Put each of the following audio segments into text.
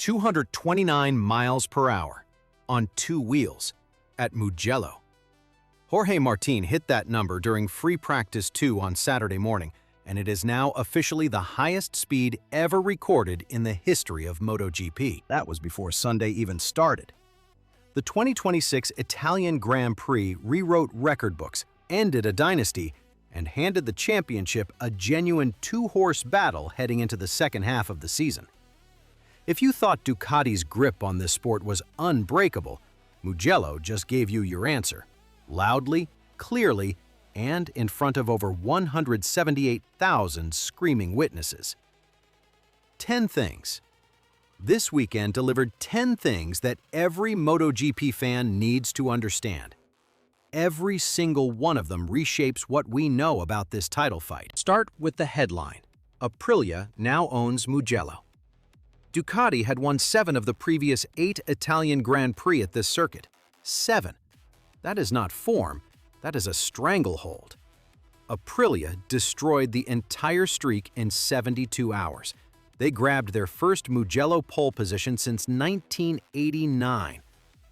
229 miles per hour on two wheels at Mugello. Jorge Martin hit that number during free practice 2 on Saturday morning, and it is now officially the highest speed ever recorded in the history of MotoGP. That was before Sunday even started. The 2026 Italian Grand Prix rewrote record books, ended a dynasty, and handed the championship a genuine two-horse battle heading into the second half of the season. If you thought Ducati's grip on this sport was unbreakable, Mugello just gave you your answer, loudly, clearly, and in front of over 178,000 screaming witnesses. 10 things. This weekend delivered 10 things that every MotoGP fan needs to understand. Every single one of them reshapes what we know about this title fight. Start with the headline. Aprilia now owns Mugello. Ducati had won 7 of the previous 8 Italian Grand Prix at this circuit. 7. That is not form, that is a stranglehold. Aprilia destroyed the entire streak in 72 hours. They grabbed their first Mugello pole position since 1989,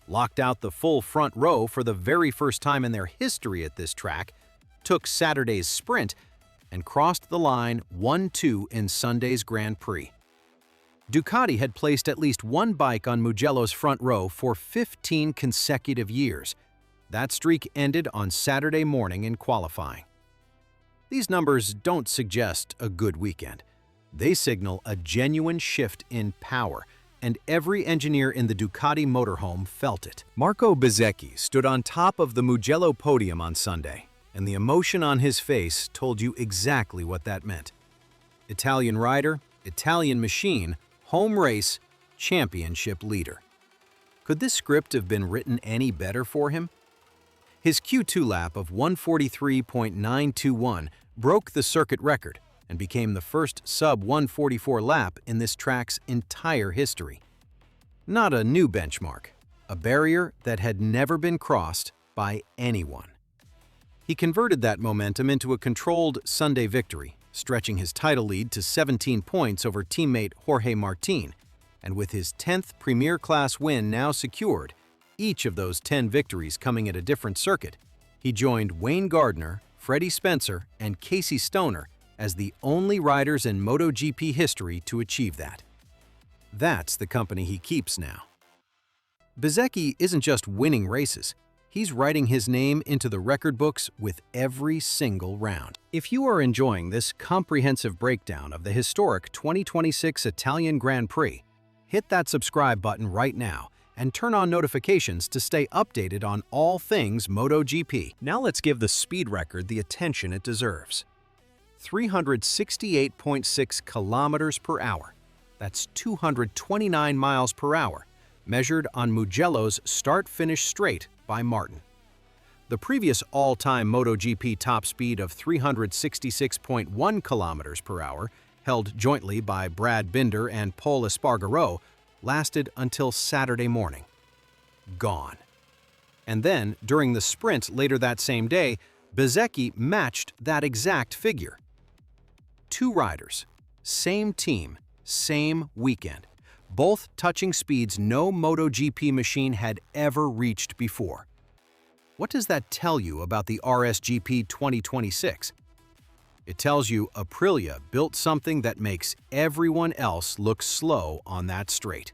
locked out the full front row for the very first time in their history at this track, took Saturday's sprint, and crossed the line 1-2 in Sunday's Grand Prix. Ducati had placed at least one bike on Mugello's front row for 15 consecutive years. That streak ended on Saturday morning in qualifying. These numbers don't suggest a good weekend. They signal a genuine shift in power, and every engineer in the Ducati motorhome felt it. Marco Bezzecchi stood on top of the Mugello podium on Sunday, and the emotion on his face told you exactly what that meant. Italian rider, Italian machine, home race, championship leader. Could this script have been written any better for him? His Q2 lap of 143.921 broke the circuit record and became the first sub-144 lap in this track's entire history. Not a new benchmark, a barrier that had never been crossed by anyone. He converted that momentum into a controlled Sunday victory, stretching his title lead to 17 points over teammate Jorge Martin, and with his 10th Premier Class win now secured, each of those 10 victories coming at a different circuit, he joined Wayne Gardner, Freddie Spencer, and Casey Stoner as the only riders in MotoGP history to achieve that. That's the company he keeps now. Bezzecchi isn't just winning races, he's writing his name into the record books with every single round. If you are enjoying this comprehensive breakdown of the historic 2026 Italian Grand Prix, hit that subscribe button right now and turn on notifications to stay updated on all things MotoGP. Now let's give the speed record the attention it deserves. 368.6 kilometers per hour. That's 229 miles per hour, measured on Mugello's start-finish straight by Martin. The previous all-time MotoGP top speed of 366.1 kilometers per hour, held jointly by Brad Binder and Pol Espargaro, lasted until Saturday morning. Gone. And then, during the sprint later that same day, Bezzecchi matched that exact figure. 2 riders, same team, same weekend, both touching speeds no MotoGP machine had ever reached before. What does that tell you about the RSGP 2026? It tells you Aprilia built something that makes everyone else look slow on that straight.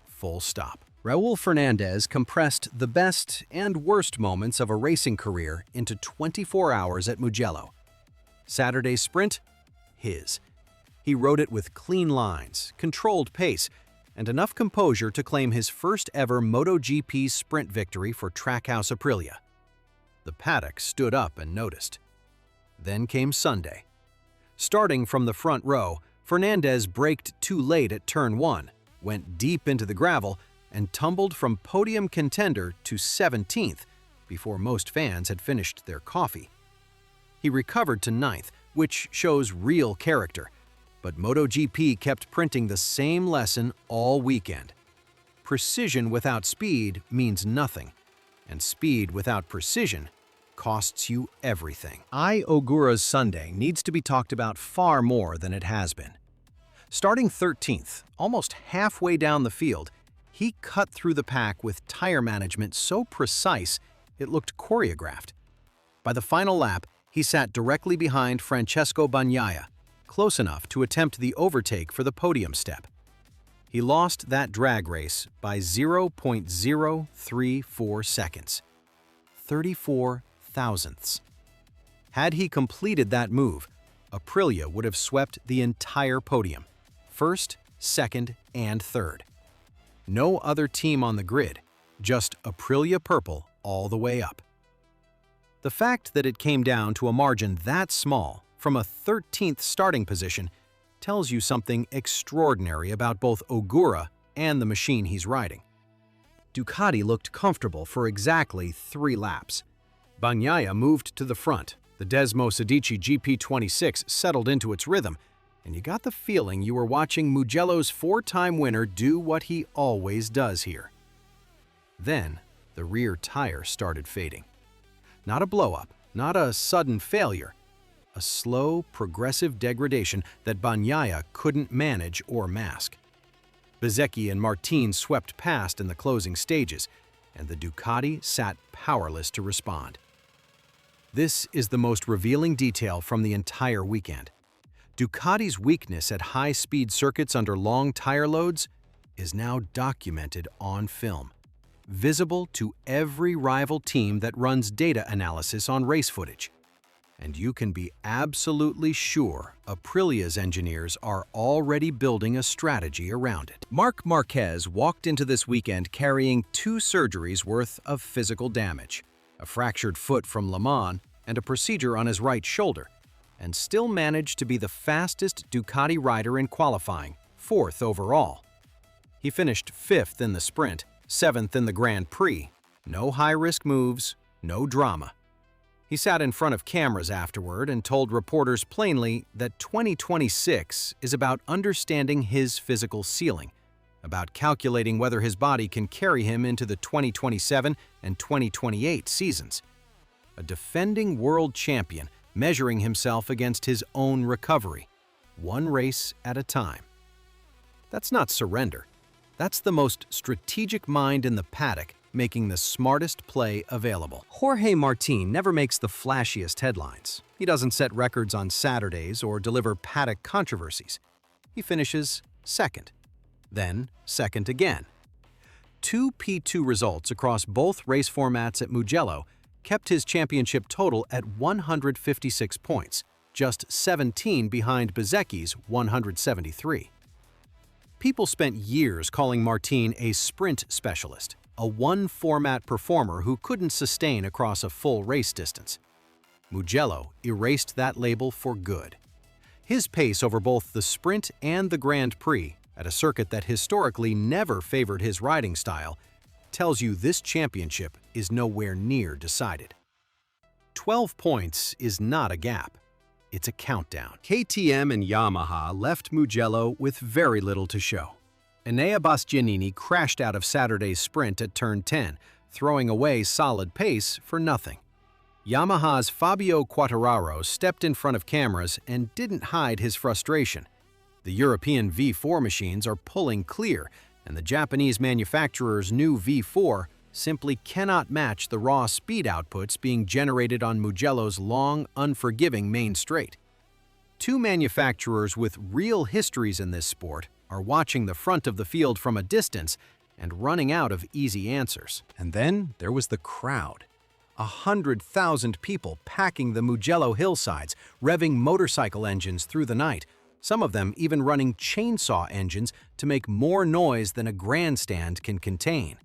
Full stop. Raul Fernandez compressed the best and worst moments of a racing career into 24 hours at Mugello. Saturday's sprint? His. He rode it with clean lines, controlled pace, and enough composure to claim his first ever MotoGP sprint victory for Trackhouse Aprilia. The paddock stood up and noticed. Then came Sunday. Starting from the front row, Fernandez braked too late at turn 1, went deep into the gravel, and tumbled from podium contender to 17th before most fans had finished their coffee. He recovered to 9th, which shows real character, but MotoGP kept printing the same lesson all weekend. Precision without speed means nothing, and speed without precision costs you everything. Ogura's Sunday needs to be talked about far more than it has been. Starting 13th, almost halfway down the field, he cut through the pack with tire management so precise it looked choreographed. By the final lap, he sat directly behind Francesco Bagnaia, close enough to attempt the overtake for the podium step. He lost that drag race by 0.034 seconds, 34 thousandths. Had he completed that move, Aprilia would have swept the entire podium, first, second, and third. No other team on the grid, just Aprilia purple all the way up. The fact that it came down to a margin that small from a 13th starting position tells you something extraordinary about both Ogura and the machine he's riding. Ducati looked comfortable for exactly 3 laps. Bagnaia moved to the front, the Desmo Sedici GP26 settled into its rhythm, and you got the feeling you were watching Mugello's 4-time winner do what he always does here. Then, the rear tire started fading. Not a blow-up, not a sudden failure, a slow, progressive degradation that Bagnaia couldn't manage or mask. Bezzecchi and Martin swept past in the closing stages, and the Ducati sat powerless to respond. This is the most revealing detail from the entire weekend. Ducati's weakness at high-speed circuits under long tire loads is now documented on film, visible to every rival team that runs data analysis on race footage. And you can be absolutely sure Aprilia's engineers are already building a strategy around it. Marc Marquez walked into this weekend carrying 2 surgeries worth of physical damage, a fractured foot from Le Mans and a procedure on his right shoulder, and still managed to be the fastest Ducati rider in qualifying, 4th overall. He finished 5th in the sprint, 7th in the Grand Prix. No high-risk moves, no drama. He sat in front of cameras afterward and told reporters plainly that 2026 is about understanding his physical ceiling, about calculating whether his body can carry him into the 2027 and 2028 seasons. A defending world champion measuring himself against his own recovery, one race at a time. That's not surrender. That's the most strategic mind in the paddock making the smartest play available. Jorge Martin never makes the flashiest headlines. He doesn't set records on Saturdays or deliver paddock controversies. He finishes second, then second again. 2 P2 results across both race formats at Mugello kept his championship total at 156 points, just 17 behind Bezzecchi's 173. People spent years calling Martin a sprint specialist, a one-format performer who couldn't sustain across a full race distance. Mugello erased that label for good. His pace over both the sprint and the Grand Prix, at a circuit that historically never favored his riding style, tells you this championship is nowhere near decided. 12 points is not a gap. It's a countdown. KTM and Yamaha left Mugello with very little to show. Enea Bastianini crashed out of Saturday's sprint at turn 10, throwing away solid pace for nothing. Yamaha's Fabio Quartararo stepped in front of cameras and didn't hide his frustration. The European V4 machines are pulling clear, and the Japanese manufacturer's new V4 simply cannot match the raw speed outputs being generated on Mugello's long, unforgiving main straight. 2 manufacturers with real histories in this sport are watching the front of the field from a distance and running out of easy answers. And then there was the crowd. 100,000 people packing the Mugello hillsides, revving motorcycle engines through the night, some of them even running chainsaw engines to make more noise than a grandstand can contain.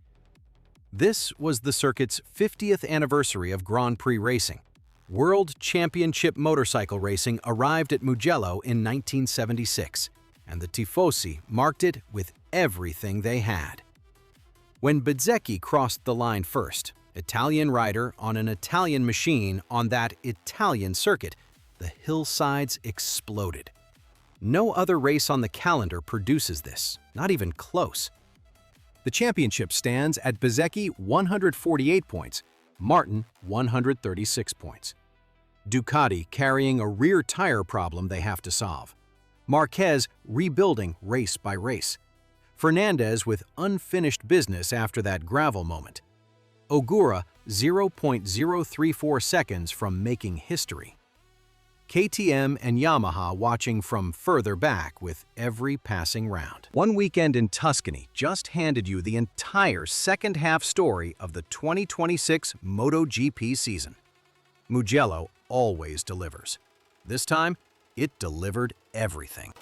This was the circuit's 50th anniversary of Grand Prix racing. World Championship motorcycle racing arrived at Mugello in 1976, and the Tifosi marked it with everything they had. When Bezzecchi crossed the line first, Italian rider on an Italian machine on that Italian circuit, the hillsides exploded. No other race on the calendar produces this, not even close. The championship stands at Bezzecchi 148 points, Martin 136 points. Ducati carrying a rear tire problem they have to solve. Marquez rebuilding race by race. Fernandez with unfinished business after that gravel moment. Ogura 0.034 seconds from making history. KTM and Yamaha watching from further back with every passing round. One weekend in Tuscany just handed you the entire second-half story of the 2026 MotoGP season. Mugello always delivers. This time, it delivered everything.